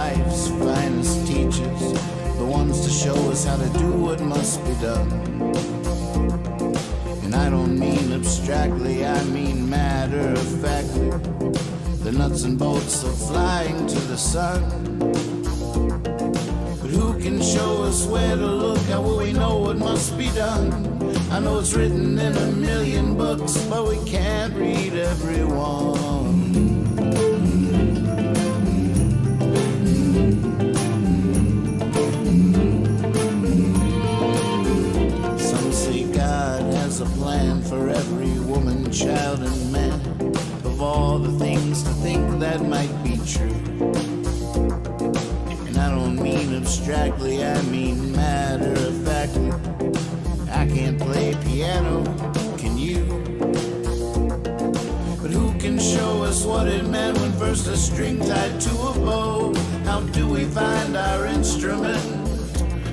life's finest teachers, the ones to show us how to do what must be done. And I don't mean abstractly, I mean matter-of-factly. The nuts and bolts of flying to the sun. But who can show us where to look? How will we know what must be done? I know it's written in a million books, but we can't read every one. Some say God has a plan for every woman, child, and man. Of all the things to think that might be true. And I don't mean abstractly, I mean matter-of-factly. I can't play piano, can you? But who can show us what it meant when first a string tied to a bow? How do we find our instrument?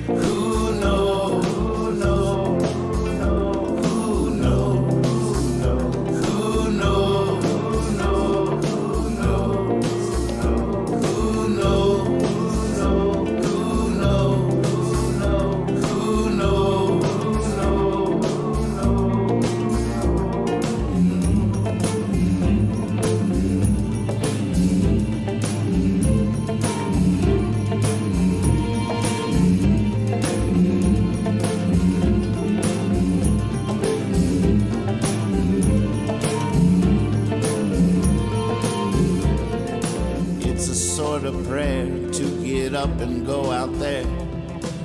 Who knows? Who knows? Who knows? Who knows? Who knows? Who knows? Who knows? Who knows? Who knows? It's a sort of prayer to get up and go out there,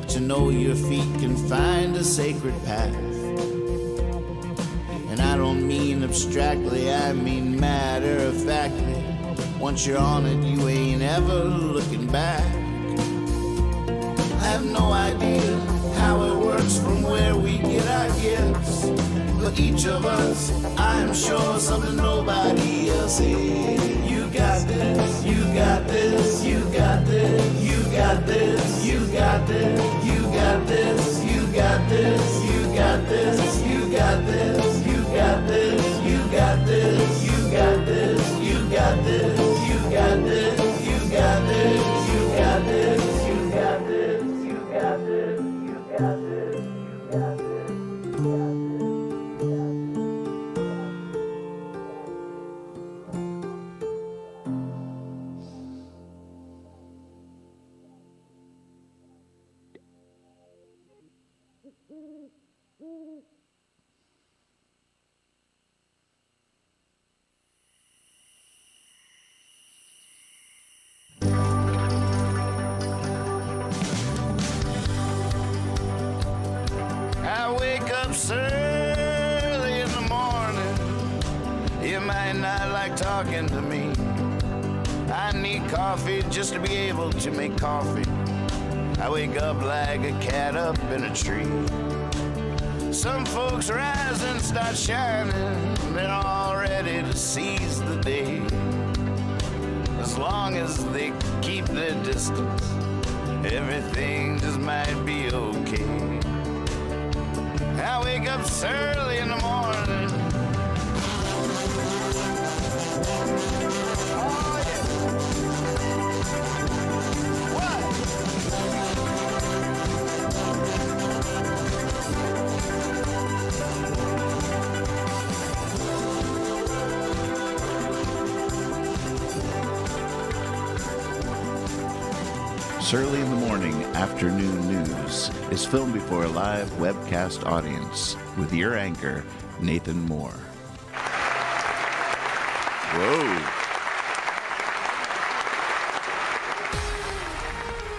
to know your feet can find a sacred path. And I don't mean abstractly, I mean matter-of-factly. Once you're on it, you ain't ever looking back. I have no idea how it works from where we get our gifts, but each of us, I'm sure, something nobody else is. You got this, you got this, you got this, you got this, you got this, you got this, you got this, you got this, you got this, you got this, you got this, you got this, you got this, you got this, you got this, you got this, you got this, you got this, you got this, you got this. I wake up early in the morning. You might not like talking to me. I need coffee just to be able to make coffee. I wake up like a cat up in a tree. Some folks rise and start shining. They're all ready to seize the day. As long as they keep their distance, everything just might be okay. I wake up early in the morning. Oh, yeah. Early in the Morning Afternoon News is filmed before a live webcast audience with your anchor, Nathan Moore. Whoa.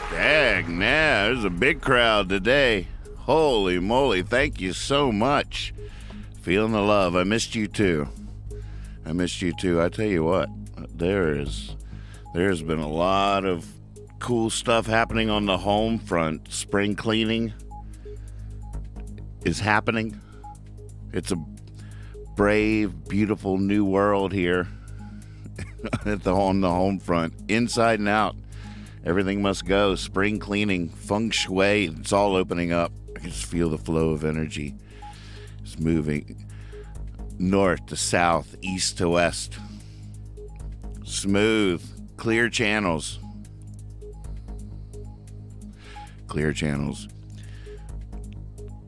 Dang, nah, there's a big crowd today. Holy moly, thank you so much. Feeling the love. I missed you too. I tell you what, there's been a lot of cool stuff happening on the home front. Spring cleaning is happening. It's a brave, beautiful new world here on the home front. Inside and out, everything must go. Spring cleaning, feng shui, it's all opening up. I can just feel the flow of energy. It's moving north to south, east to west. Smooth, clear channels. Clear channels.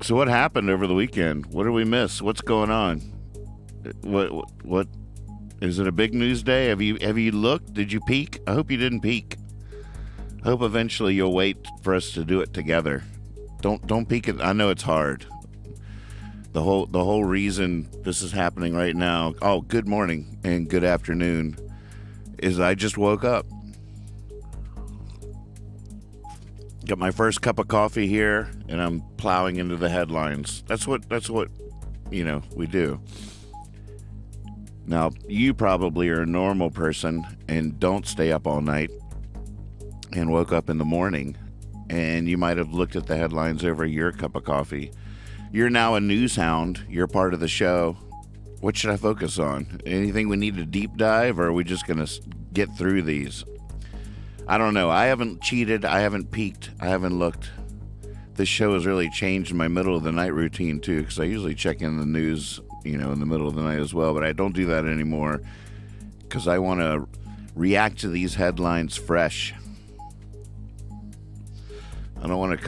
So what happened over the weekend? What did we miss? What's going on? What is it, a big news day? Have you looked? Did you peek? I hope you didn't peek. I hope eventually you'll wait for us to do it together. Don't peek it. I know it's hard. The whole reason this is happening right now, oh, good morning and good afternoon, is I just woke up. Got my first cup of coffee here, and I'm plowing into the headlines. That's what we do. Now, you probably are a normal person and don't stay up all night and woke up in the morning, and you might have looked at the headlines over your cup of coffee. You're now a news hound. You're part of the show. What should I focus on? Anything we need to deep dive, or are we just going to get through these? I don't know. I haven't cheated. I haven't peeked. I haven't looked. This show has really changed my middle of the night routine too, because I usually check in the news, in the middle of the night as well, but I don't do that anymore because I want to react to these headlines fresh. I don't want to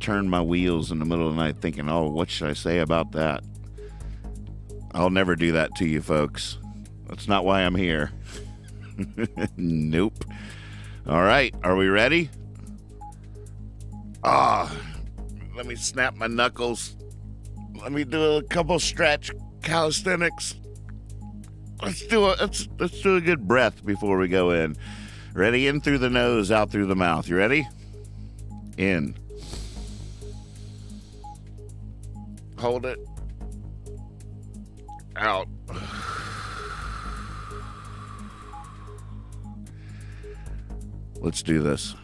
turn my wheels in the middle of the night thinking, oh, what should I say about that? I'll never do that to you folks. That's not why I'm here. Nope. All right, are we ready? Let me snap my knuckles. Let me do a couple stretch calisthenics. Let's do a good breath before we go in. Ready? In through the nose, out through the mouth. You ready? In. Hold it. Out. Let's do this.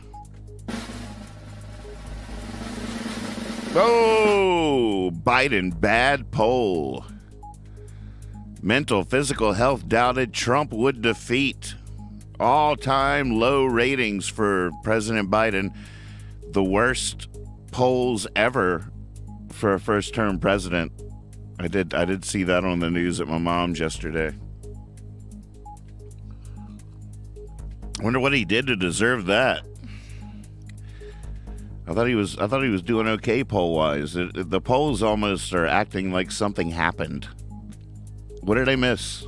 Oh, Biden bad poll. Mental, physical health doubted. Trump would defeat. All-time low ratings for President Biden. The worst polls ever for a first-term president. I did see that on the news at my mom's yesterday. Wonder what he did to deserve that. I thought he was doing okay poll-wise. The polls almost are acting like something happened. What did I miss?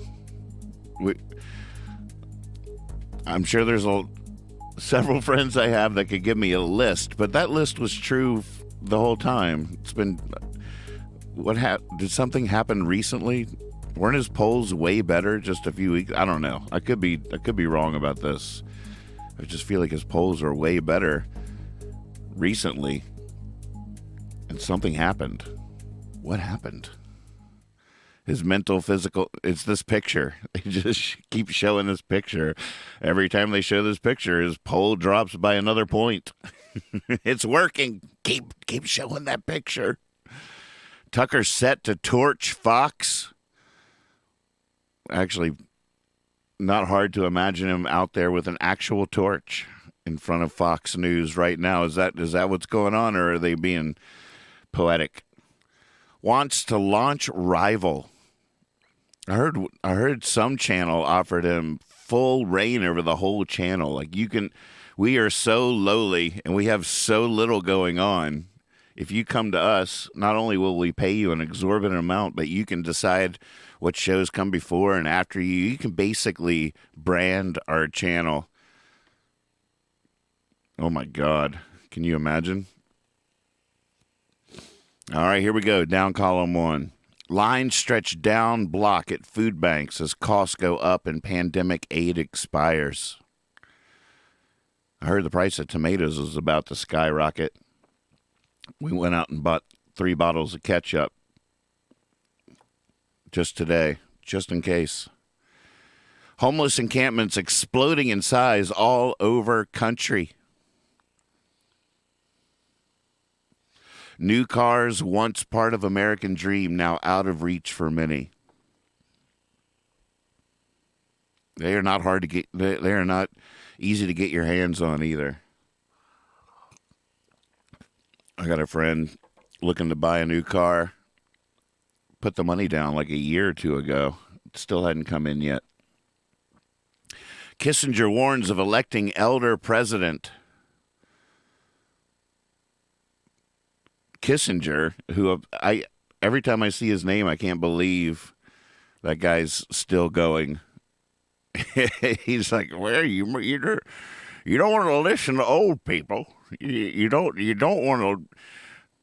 I'm sure there's several friends I have that could give me a list, but that list was true the whole time. It's been did something happen recently? Weren't his polls way better just a few weeks? I don't know. I could be wrong about this. I just feel like his polls are way better recently, and something happened. What happened? His mental, physical, it's this picture. They just keep showing this picture. Every time they show this picture, his poll drops by another point. It's working. Keep showing that picture. Tucker's set to torch Fox. Actually, not hard to imagine him out there with an actual torch in front of Fox News right now. Is that what's going on, or are they being poetic? Wants to launch Rival. I heard some channel offered him full reign over the whole channel. Like, we are so lowly and we have so little going on. If you come to us, not only will we pay you an exorbitant amount, but you can decide what shows come before and after you. You can basically brand our channel. Oh my God. Can you imagine? All right, here we go. Down column 1. Lines stretch down block at food banks as costs go up and pandemic aid expires. I heard the price of tomatoes is about to skyrocket. We went out and bought 3 bottles of ketchup just today, just in case. Homeless encampments exploding in size all over country. New cars, once part of American dream, now out of reach for many. They are not hard to get. They are not easy to get your hands on either. I got a friend looking to buy a new car. Put the money down like a year or two ago. It still hadn't come in yet. Kissinger warns of electing elder president. Kissinger, who I every time I see his name, I can't believe that guy's still going. He's like, well, you don't want to listen to old people. You don't want to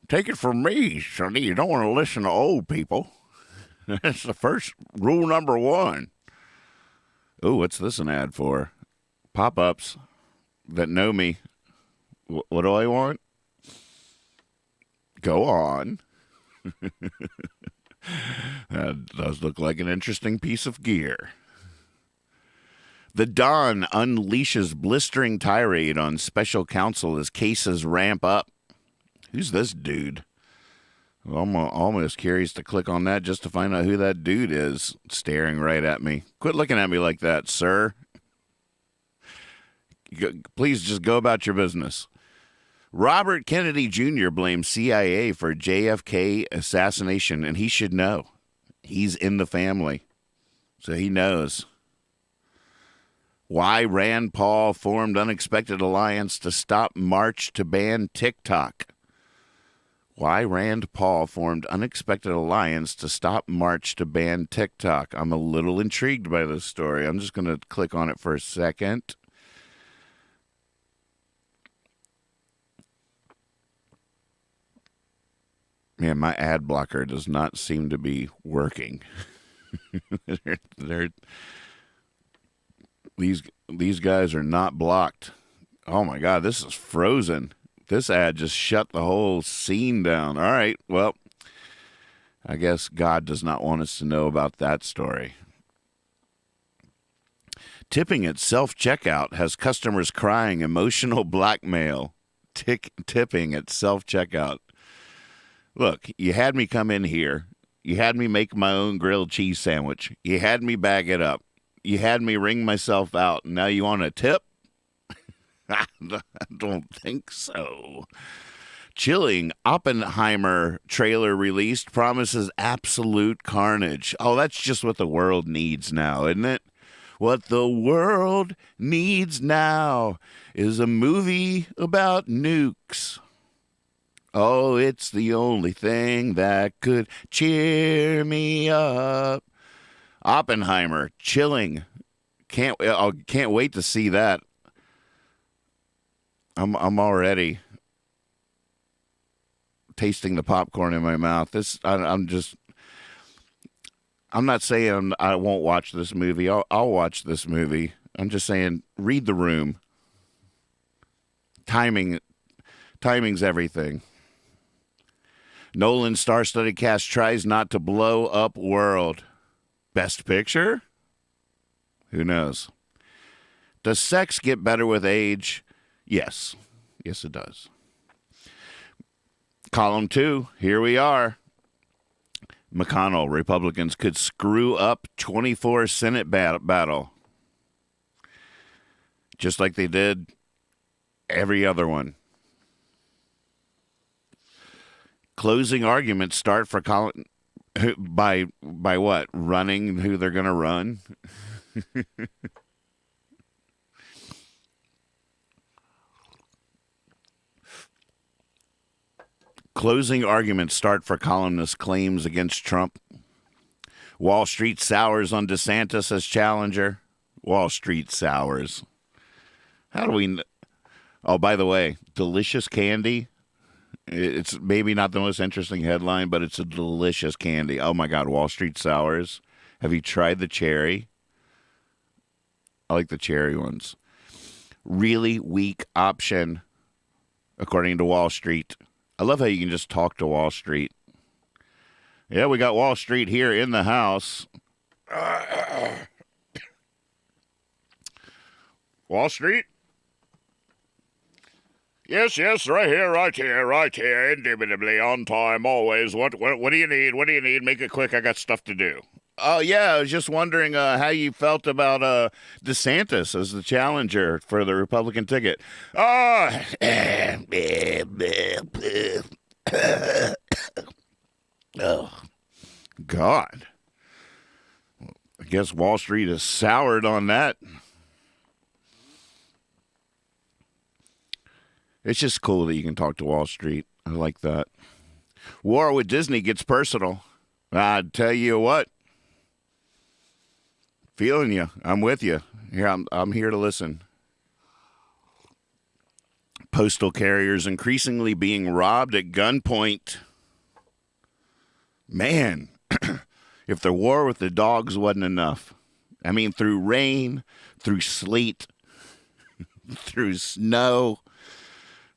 take it from me, Sonny. You don't want to listen to old people. That's the first rule number one. Oh, what's this an ad for? Pop-ups that know me. What do I want? Go on. That does look like an interesting piece of gear. The Don unleashes blistering tirade on special counsel as cases ramp up. Who's this dude? Well, I'm almost curious to click on that just to find out who that dude is staring right at me. Quit looking at me like that, sir. Please just go about your business. Robert Kennedy Jr. blames CIA for JFK assassination, and he should know. He's in the family, so he knows. Why Rand Paul formed unexpected alliance to stop march to ban TikTok. Why Rand Paul formed unexpected alliance to stop march to ban TikTok. I'm a little intrigued by this story. I'm just going to click on it for a second. Man, my ad blocker does not seem to be working. These guys are not blocked. Oh my God, this is frozen. This ad just shut the whole scene down. All right, well, I guess God does not want us to know about that story. Tipping at self-checkout has customers crying emotional blackmail. Tipping at self-checkout. Look, you had me come in here. You had me make my own grilled cheese sandwich. You had me bag it up. You had me wring myself out. And now you want a tip? I don't think so. Chilling Oppenheimer trailer released promises absolute carnage. Oh, that's just what the world needs now, isn't it? What the world needs now is a movie about nukes. Oh, it's the only thing that could cheer me up. Oppenheimer, chilling. Can't wait to see that. I'm already tasting the popcorn in my mouth. I'm not saying I won't watch this movie. I'll watch this movie. I'm just saying read the room. Timing's everything. Nolan's star-studded cast tries not to blow up world. Best Picture? Who knows? Does sex get better with age? Yes. Yes, it does. Column 2, here we are. McConnell, Republicans could screw up 24 Senate battle. Just like they did every other one. Closing arguments start for Colin by what? Running who they're going to run? Closing arguments start for columnist claims against Trump. Wall Street sours on DeSantis as challenger. Wall Street sours. How do we... Oh, by the way, delicious candy. It's maybe not the most interesting headline, but it's a delicious candy. Oh, my God, Wall Street sours. Have you tried the cherry? I like the cherry ones. Really weak option, according to Wall Street. I love how you can just talk to Wall Street. Yeah, we got Wall Street here in the house. Wall Street? Yes, right here. Indubitably on time, always. What do you need? What do you need? Make it quick. I got stuff to do. Oh, yeah, I was just wondering how you felt about DeSantis as the challenger for the Republican ticket. Oh, God. I guess Wall Street is soured on that. It's just cool that you can talk to Wall Street. I like that. War with Disney gets personal. I tell you what. Feeling you. I'm with you. Here, I'm here to listen. Postal carriers increasingly being robbed at gunpoint. Man, if the war with the dogs wasn't enough. I mean, through rain, through sleet, through snow,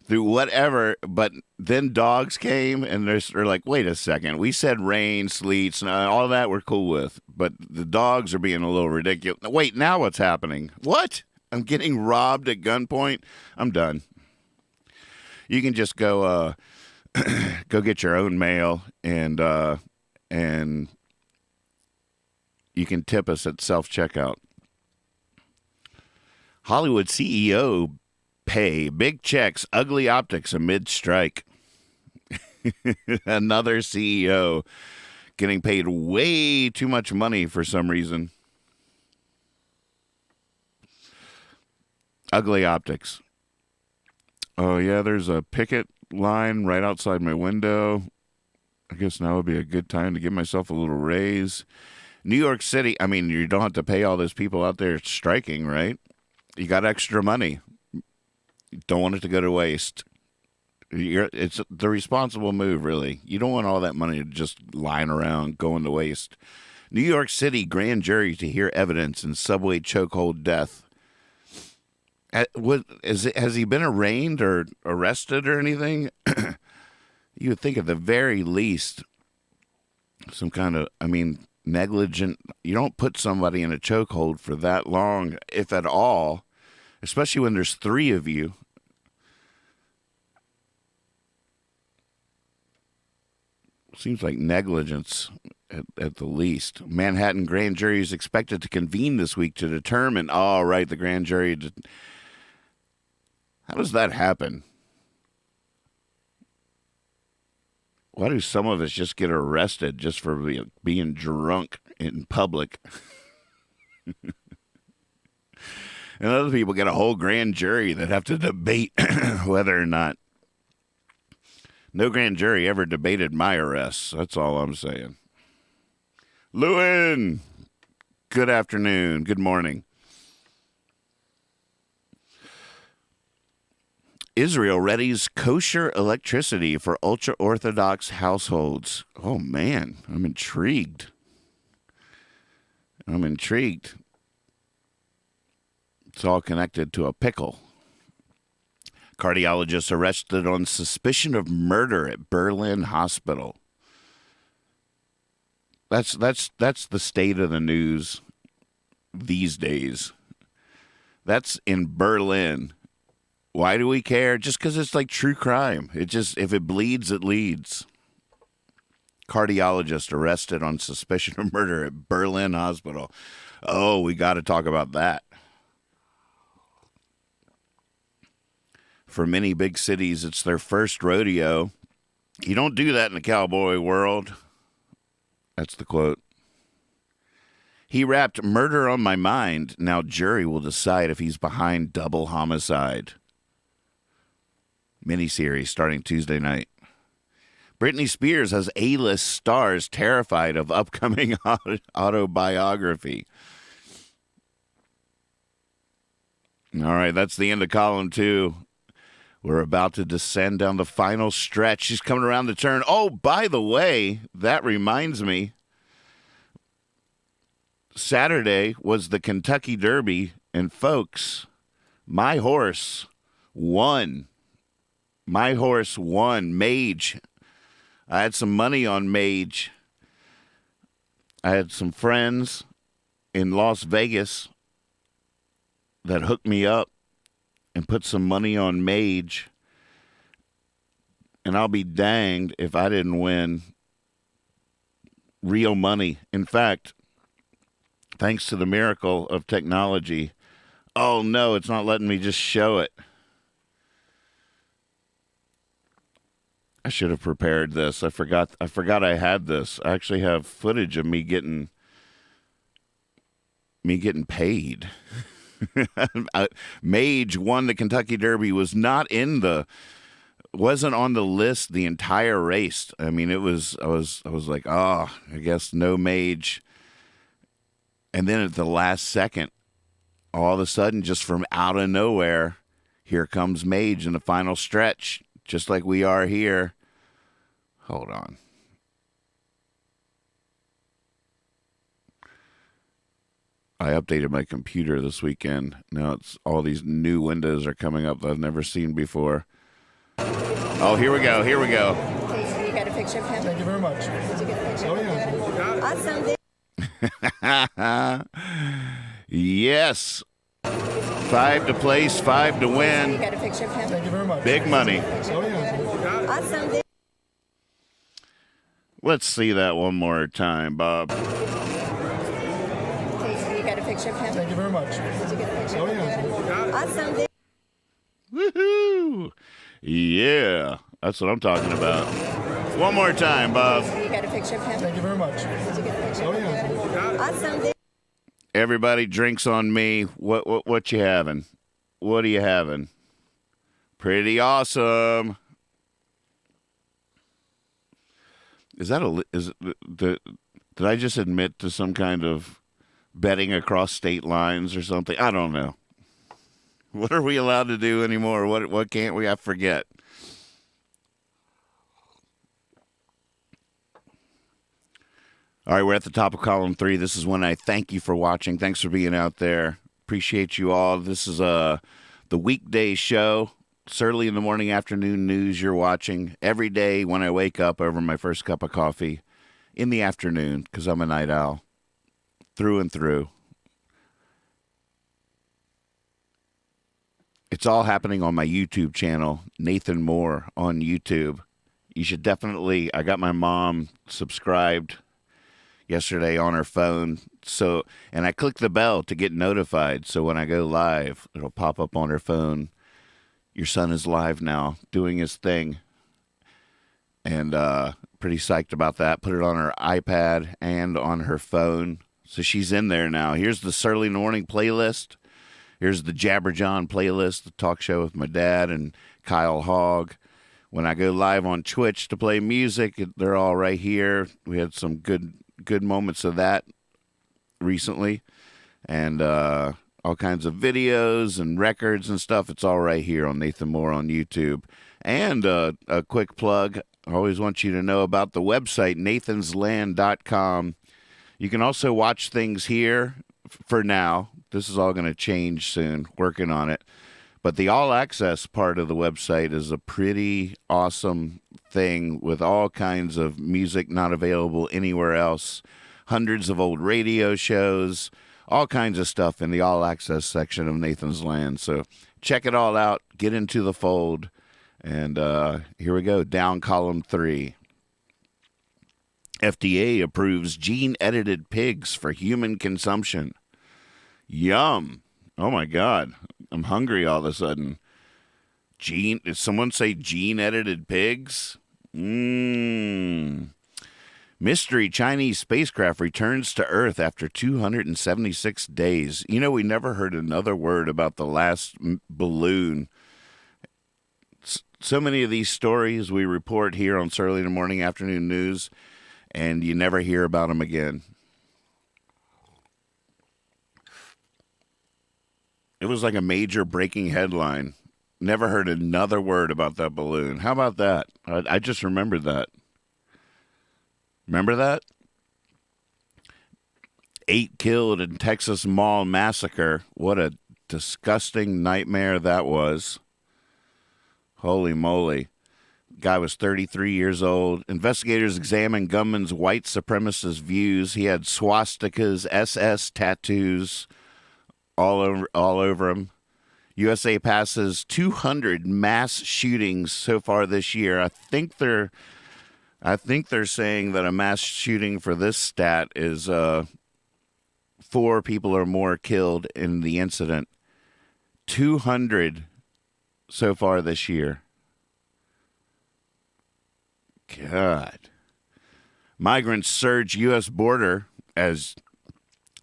through whatever, but then dogs came and they're like, wait a second, we said rain, sleet, snow, all that we're cool with, but the dogs are being a little ridiculous. Wait, now what's happening? What? I'm getting robbed at gunpoint? I'm done. You can just go go get your own mail and you can tip us at self-checkout. Hollywood CEO pay big checks, ugly optics amid strike. Another CEO getting paid way too much money for some reason. Ugly optics. Oh, yeah, there's a picket line right outside my window. I guess now would be a good time to give myself a little raise. New York City, I mean, you don't have to pay all those people out there striking, right? You got extra money. You don't want it to go to waste. It's the responsible move, really. You don't want all that money just lying around, going to waste. New York City grand jury to hear evidence in subway chokehold death. Has he been arraigned or arrested or anything? You would think at the very least some kind of, negligent. You don't put somebody in a chokehold for that long, if at all, especially when there's three of you. Seems like negligence at the least. Manhattan grand jury is expected to convene this week to determine. Oh, right, the grand jury. How does that happen? Why do some of us just get arrested just for being drunk in public? And other people get a whole grand jury that have to debate whether or not. No grand jury ever debated my arrests. That's all I'm saying. Lewin, good afternoon. Good morning. Israel readies kosher electricity for ultra-Orthodox households. Oh, man, I'm intrigued. It's all connected to a pickle. Cardiologist arrested on suspicion of murder at Berlin hospital. That's the state of the news these days. That's in Berlin. Why do we care? Just because it's like true crime. If it bleeds, it leads. Cardiologist arrested on suspicion of murder at Berlin hospital. Oh, we got to talk about that. For many big cities, it's their first rodeo. You don't do that in the cowboy world. That's the quote. He rapped, "Murder on my mind. Now jury will decide if he's behind double homicide." Miniseries starting Tuesday night. Britney Spears has A-list stars terrified of upcoming autobiography. All right, that's the end of column 2. We're about to descend down the final stretch. She's coming around the turn. Oh, by the way, that reminds me. Saturday was the Kentucky Derby, and folks, my horse won. Mage. I had some money on Mage. I had some friends in Las Vegas that hooked me up and put some money on Mage. And I'll be danged if I didn't win real money. In fact, thanks to the miracle of technology, oh no, it's not letting me just show it. I should have prepared this. I forgot I had this. I actually have footage of me getting paid. Mage won the Kentucky Derby, was not in the wasn't on the list the entire race. I mean, I was like, oh, I guess no Mage. And then at the last second, all of a sudden, just from out of nowhere, here comes Mage in the final stretch, just like we are here. Hold on. I updated my computer this weekend. Now it's all these new windows are coming up that I've never seen before. Oh, here we go. Here we go. Okay, so you got a picture of him? Thank you very much. Did you get a picture Oh, of him? yeah. Awesome. Yes. 5 to place, 5 to You win. got a picture of him? Thank you very much. Big money. Oh, yeah. Awesome. Let's see that one more time, Bob. Okay, so you got a picture of him? Thank you very much. Did you get a picture Oh, of him? yeah. Awesome. Woohoo! Yeah, that's what I'm talking about. One more time, Bob. So you got a picture of him? Thank you very much. Did you get a picture Oh, of him? yeah. Awesome. Everybody drinks on me. What you having? What are you having? Pretty awesome. Is that did I just admit to some kind of betting across state lines or something? I don't know. What are we allowed to do anymore? What can't we? I forget. All right, we're at the top of column 3. This is when I thank you for watching. Thanks for being out there. Appreciate you all. This is the weekday show. It's early in the morning, afternoon news you're watching every day when I wake up over my first cup of coffee in the afternoon because I'm a night owl through and through. It's all happening on my YouTube channel, Nathan Moore on YouTube. You should definitely, I got my mom subscribed yesterday on her phone. And I click the bell to get notified. So when I go live, it'll pop up on her phone. Your son is live now doing his thing. And pretty psyched about that. Put it on her iPad and on her phone. So she's in there now. Here's the Surly Morning playlist. Here's the Jabberjohn playlist, the talk show with my dad and Kyle Hogg. When I go live on Twitch to play music, they're all right here. We had some good moments of that recently. And all kinds of videos and records and stuff. It's all right here on Nathan Moore on YouTube. And a quick plug. I always want you to know about the website, nathansland.com. You can also watch things here for now. This is all going to change soon, working on it. But the all access part of the website is a pretty awesome thing with all kinds of music not available anywhere else. Hundreds of old radio shows, all kinds of stuff in the all access section of Nathan's Land. So check it all out. Get into the fold. And here we go. Down column 3. FDA approves gene-edited pigs for human consumption. Yum. Oh, my God. I'm hungry all of a sudden. Did someone say gene-edited pigs? Mystery Chinese spacecraft returns to Earth after 276 days. You know, we never heard another word about the last balloon. So many of these stories we report here on Surly in the Morning Afternoon News, and you never hear about them again. It was like a major breaking headline. Never heard another word about that balloon. How about that? I just remembered that. Remember that? 8 killed in Texas Mall massacre. What a disgusting nightmare that was. Holy moly. Guy was 33 years old. Investigators examined gunman's white supremacist views. He had swastikas, SS tattoos all over him. USA passes 200 mass shootings so far this year. I think they're saying that a mass shooting for this stat is 4 people or more killed in the incident. 200 so far this year. God. Migrants surge U.S. border as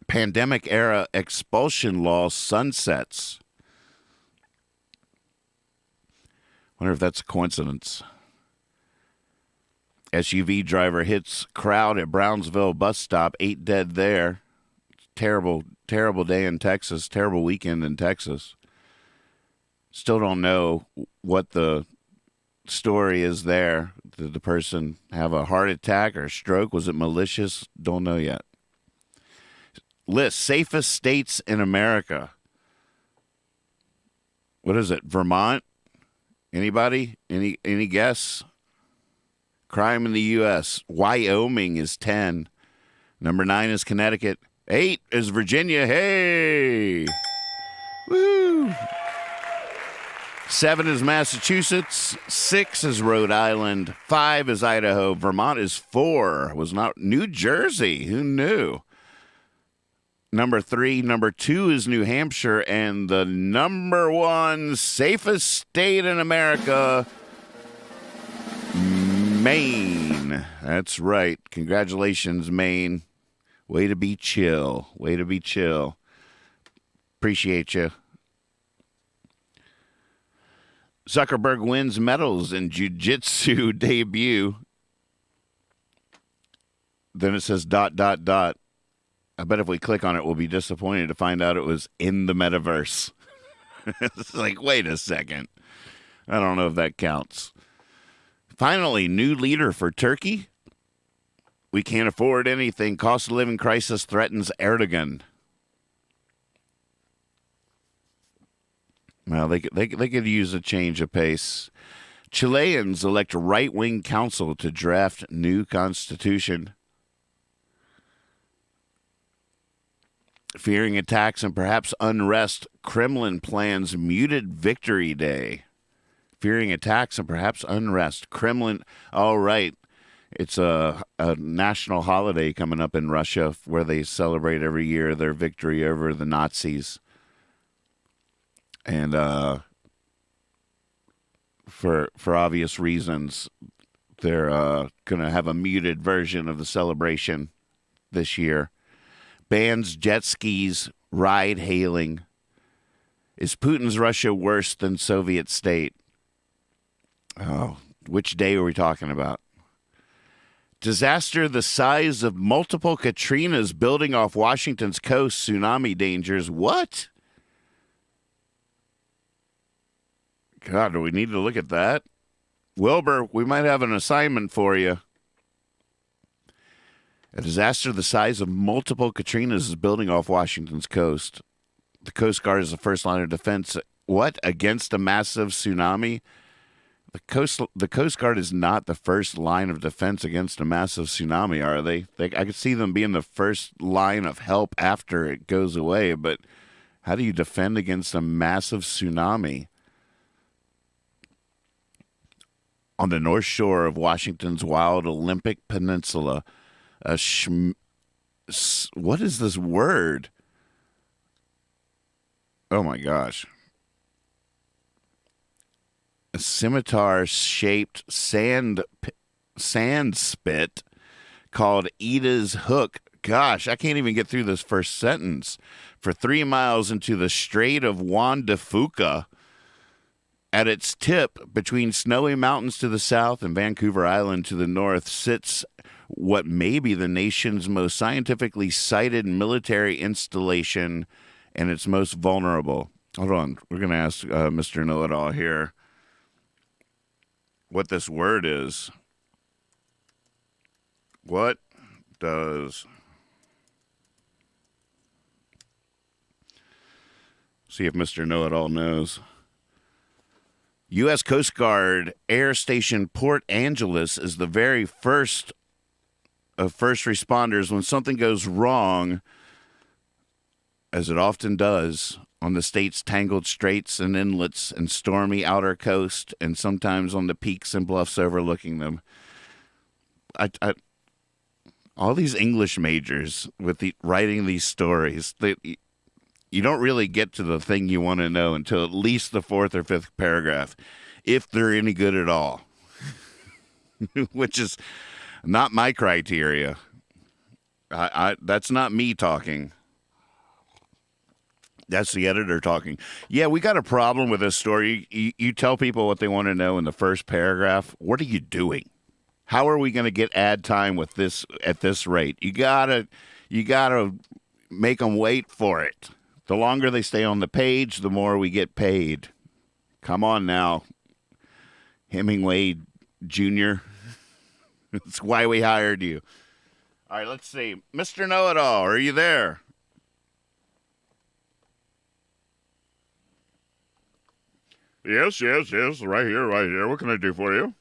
pandemic-era expulsion law sunsets. Wonder if that's a coincidence. SUV driver hits crowd at Brownsville bus stop. 8 dead there. Terrible, terrible day in Texas. Terrible weekend in Texas. Still don't know what the story is there. Did the person have a heart attack or stroke? Was it malicious? Don't know yet. List safest states in America. What is it? Vermont? Anybody? Any guess? Crime in the U.S. Wyoming is 10. Number 9 is Connecticut. 8 is Virginia. Hey! Woo! 7 is Massachusetts. 6 is Rhode Island. 5 is Idaho. Vermont is 4. Was not New Jersey. Who knew? Number 3. Number 2 is New Hampshire. And the number 1 safest state in America, Maine. That's right. Congratulations, Maine. Way to be chill. Way to be chill. Appreciate you. Zuckerberg wins medals in jiu-jitsu debut. Then it says ... I bet if we click on it, we'll be disappointed to find out it was in the metaverse. It's like, wait a second. I don't know if that counts. Finally, new leader for Turkey. We can't afford anything. Cost of living crisis threatens Erdogan. Well, they could use a change of pace. Chileans elect right-wing council to draft new constitution. Fearing attacks and perhaps unrest, Kremlin plans muted Victory Day. Fearing attacks and perhaps unrest. Kremlin, all right. It's a national holiday coming up in Russia where they celebrate every year their victory over the Nazis. And for obvious reasons, they're going to have a muted version of the celebration this year. Bans jet skis, ride hailing. Is Putin's Russia worse than Soviet state? Oh, which day are we talking about? Disaster the size of multiple Katrinas building off Washington's coast. Tsunami dangers. What? God, do we need to look at that? Wilbur, we might have an assignment for you. A disaster the size of multiple Katrinas is building off Washington's coast. The Coast Guard is the first line of defense. What? Against a massive tsunami? The Coast Guard is not the first line of defense against a massive tsunami, are they? I could see them being the first line of help after it goes away, but how do you defend against a massive tsunami? On the north shore of Washington's wild Olympic Peninsula, what is this word? Oh my gosh. A scimitar-shaped sand spit called Ida's Hook. Gosh, I can't even get through this first sentence. For 3 miles into the Strait of Juan de Fuca, at its tip between Snowy Mountains to the south and Vancouver Island to the north, sits what may be the nation's most scientifically cited military installation and its most vulnerable. Hold on. We're going to ask Mr. Know-It-All here what this word is. What does... See if Mr. Know-It-All knows. U.S. Coast Guard Air Station Port Angeles is the very first of first responders when something goes wrong, as it often does, on the state's tangled straits and inlets and stormy outer coast, and sometimes on the peaks and bluffs overlooking them. All these English majors with writing these stories, you don't really get to the thing you want to know until at least the 4th or 5th paragraph, if they're any good at all, which is not my criteria. That's not me talking. That's the editor talking. Yeah, we got a problem with this story. You tell people what they want to know in the first paragraph. What are you doing? How are we going to get ad time with this at this rate? You gotta make them wait for it. The longer they stay on the page, the more we get paid. Come on now, Hemingway Jr. That's why we hired you. All right, let's see. Mr. Know-It-All, are you there? Yes, right here. What can I do for you?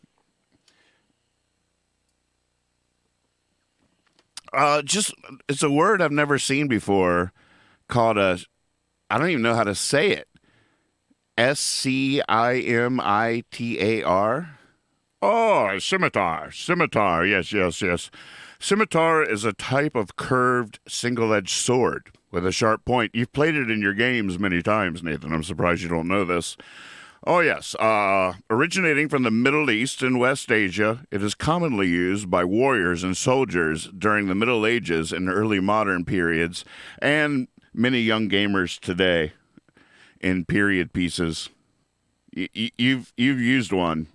It's a word I've never seen before called I don't even know how to say it. Scimitar. Oh, scimitar. Yes. Scimitar is a type of curved, single-edged sword with a sharp point. You've played it in your games many times, Nathan. I'm surprised you don't know this. Oh, yes. Originating from the Middle East and West Asia, it is commonly used by warriors and soldiers during the Middle Ages and early modern periods, and many young gamers today in period pieces. You've used one.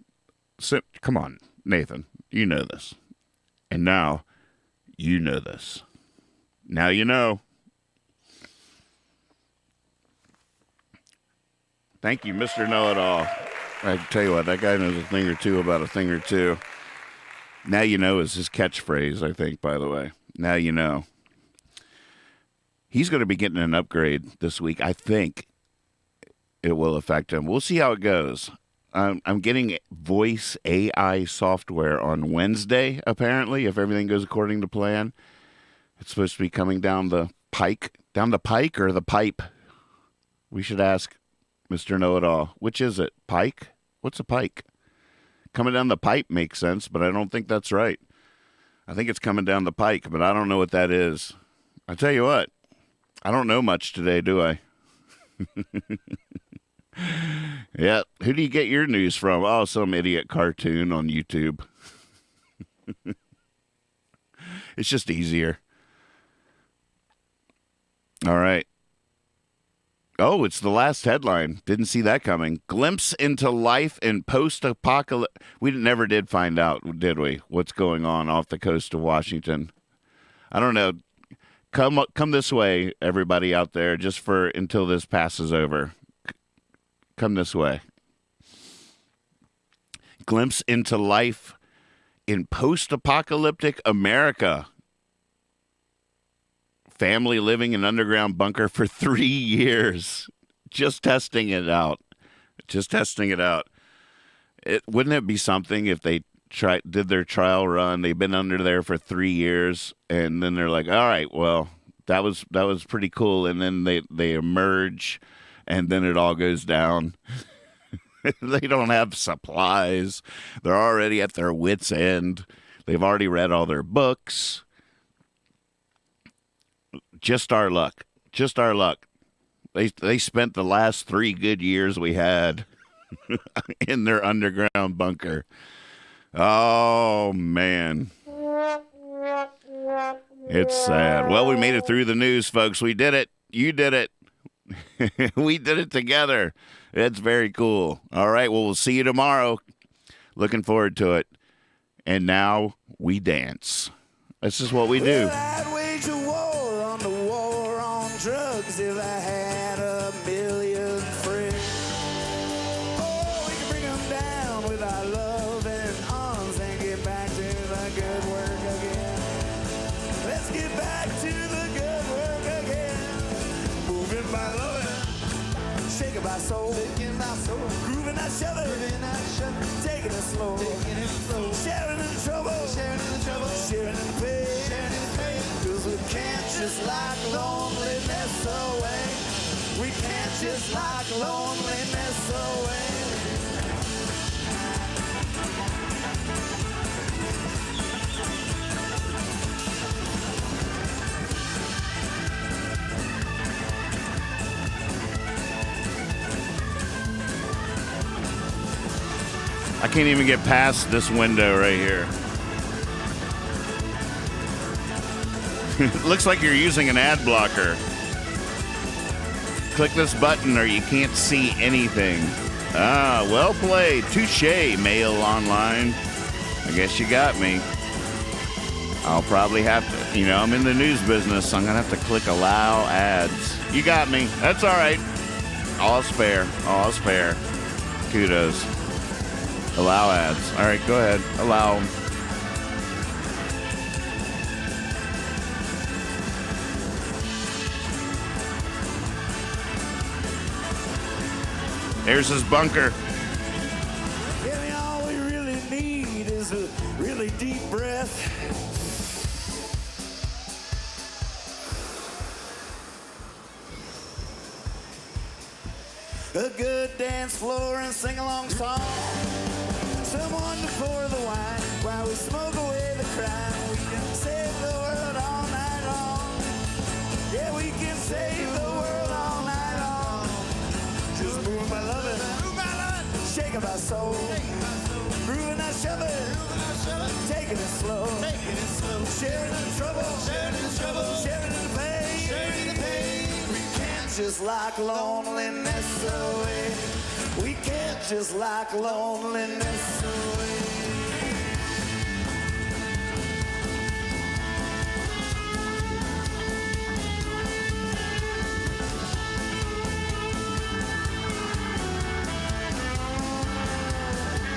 Come on, Nathan. You know this. And now you know this. Now you know. Thank you, Mr. Know-It-All. I tell you what, that guy knows a thing or two about a thing or two. Now you know is his catchphrase, I think, by the way. Now you know. He's going to be getting an upgrade this week. I think it will affect him. We'll see how it goes. I'm getting voice AI software on Wednesday, apparently, if everything goes according to plan. It's supposed to be coming down the pike. Down the pike or the pipe? We should ask Mr. Know-It-All. Which is it? Pike? What's a pike? Coming down the pipe makes sense, but I don't think that's right. I think it's coming down the pike, but I don't know what that is. I tell you what, I don't know much today, do I? Yeah. Who do you get your news from? Oh, some idiot cartoon on YouTube. It's just easier. All right. Oh, it's the last headline. Didn't see that coming. Glimpse into life in post-apocalypse. We never did find out, did we, what's going on off the coast of Washington. I don't know. Come this way, everybody out there, just for until this passes over. Come this way. Glimpse into life in post-apocalyptic America. Family living in underground bunker for 3 years. Just testing it out. Wouldn't it be something if they did their trial run? They've been under there for 3 years, and then they're like, all right, well, that was pretty cool. And then they emerge, and then it all goes down. They don't have supplies. They're already at their wits' end. They've already read all their books. Just our luck. They spent the last 3 good years we had in their underground bunker. Oh, man. It's sad. Well, we made it through the news, folks. We did it. You did it. We did it together. It's very cool. All right, well, we'll see you tomorrow. Looking forward to it. And now we dance. This is what we do. Well, I'd wage a war on the war on drugs if I had a million friends. Oh, we can bring them down with our love and arms and get back to the good work again. Let's get back to the good work again. Moving by loving, shaking by soul, grooving not shoving, taking it slow, sharing in the trouble, sharing in the pain. Cause we can't just lock loneliness away. We can't just lock loneliness away. I can't even get past this window right here. It looks like you're using an ad blocker. Click this button or you can't see anything. Ah, well played. Touche, Mail Online. I guess you got me. I'll probably have to, I'm in the news business, so I'm going to have to click allow ads. You got me. That's all right. All's fair. All's fair. Kudos. Allow ads. All right, go ahead. Allow them. There's his bunker. And all we really need is a really deep breath. A good dance floor and sing-along song. Someone to pour the wine while we smoke away the crime. We can save the world all night long. Yeah, we can save the world all night long. Just move my lovin', shaking my soul, grooving our shovin', taking it slow, sharing the trouble, sharing the pain. We can't just lock loneliness away. We can't just lock loneliness away.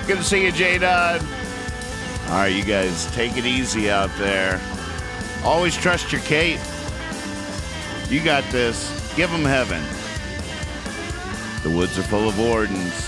Good to see you, J-Dod. All right, you guys, take it easy out there. Always trust your Kate. You got this. Give them heaven. The woods are full of wardens.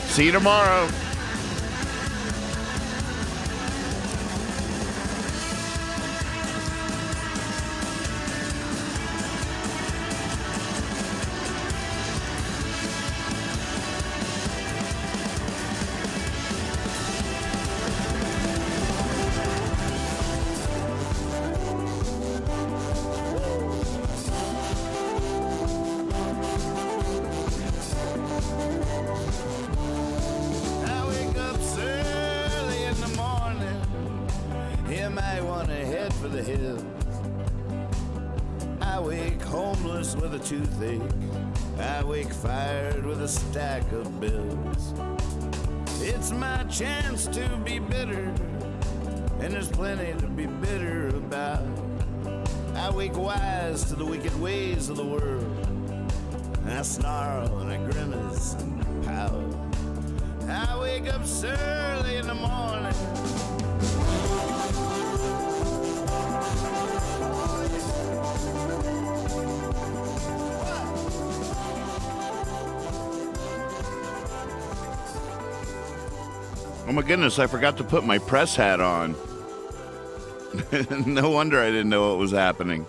See you tomorrow. I wake up early in the morning. You might want to head for the hills. I wake homeless with a toothache. I wake fired with a stack of bills. It's my chance to be bitter, and there's plenty to be bitter about. I wake wise to the wicked ways of the world. And I snarl and I grimace and pout. I wake up early in the morning. Oh my goodness, I forgot to put my press hat on. No wonder I didn't know what was happening.